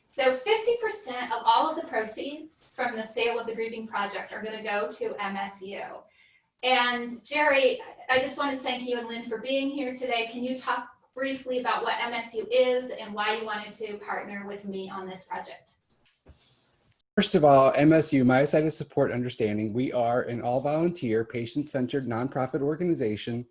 So 50% of all of the proceeds from the sale of the Grieving Project are going to go to MSU. And Jerry, I just want to thank you and Lynn for being here today. Can you talk briefly about what MSU is and why you wanted to partner with me on this project? First of all, MSU, Myositis Support and Understanding, we are an all-volunteer, patient-centered nonprofit organization.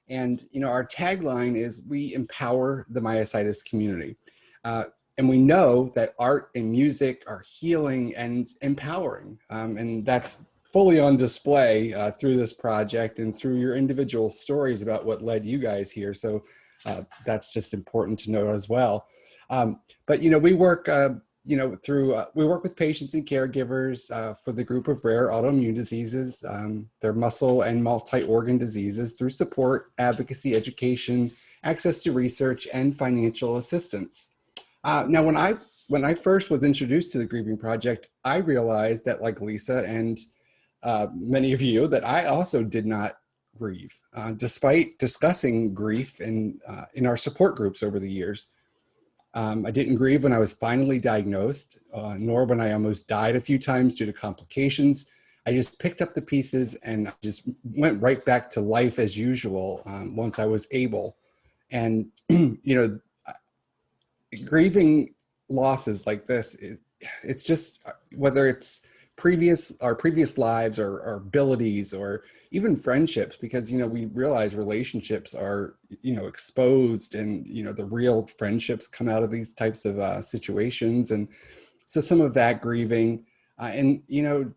And our tagline is we empower the myositis community. And we know that art and music are healing and empowering. And that's fully on display through this project and through your individual stories about what led you guys here. So that's just important to know as well. But we work we work with patients and caregivers for the group of rare autoimmune diseases, their muscle and multi-organ diseases through support, advocacy, education, access to research, and financial assistance. Now, when I first was introduced to the Grieving Project, I realized that, like Lisa and many of you, that I also did not grieve, despite discussing grief in our support groups over the years. I didn't grieve when I was finally diagnosed, nor when I almost died a few times due to complications. I just picked up the pieces and just went right back to life as usual once I was able. And, grieving losses like this, it's just, whether it's our previous lives or abilities or even friendships, because we realize relationships are exposed, and the real friendships come out of these types of situations. And so some of that grieving and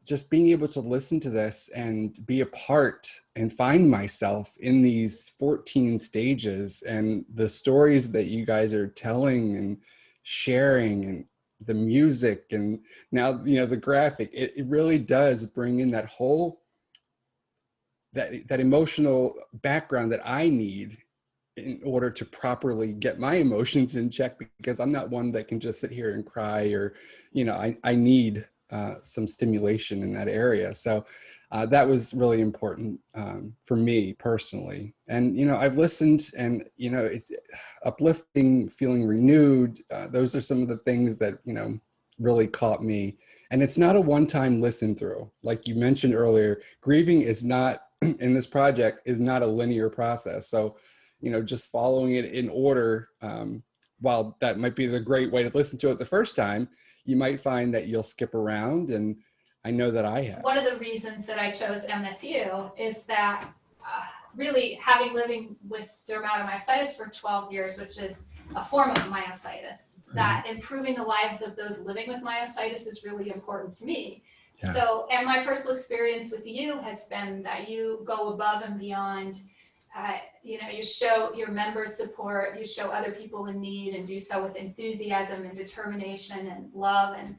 just being able to listen to this and be a part and find myself in these 14 stages, and the stories that you guys are telling and sharing, and the music, and now the graphic, it really does bring in that whole that emotional background that I need in order to properly get my emotions in check, because I'm not one that can just sit here and cry, or I need some stimulation in that area. So that was really important for me personally. And I've listened, and it's uplifting, feeling renewed. Those are some of the things that really caught me. And it's not a one-time listen through. Like you mentioned earlier, grieving is not in this project is not a linear process. So just following it in order, while that might be the great way to listen to it the first time, you might find that you'll skip around, and I know that I have. One of the reasons that I chose MSU is that really, having living with dermatomyositis for 12 years, which is a form of myositis, that improving the lives of those living with myositis is really important to me. Yes. So, and my personal experience with you has been that you go above and beyond. You show your members support, you show other people in need, and do so with enthusiasm and determination and love and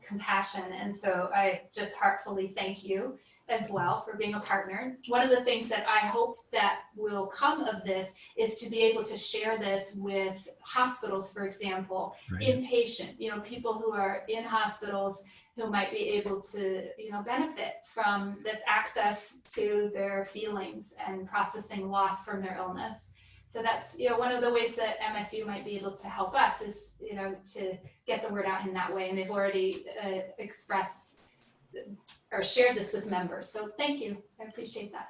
compassion. And so I just heartfully thank you as well for being a partner. One of the things that I hope that will come of this is to be able to share this with hospitals, for example, right. Inpatient, people who are in hospitals who might be able to, benefit from this access to their feelings and processing loss from their illness. So that's, one of the ways that MSU might be able to help us is, to get the word out in that way. And they've already expressed or shared this with members. So thank you. I appreciate that.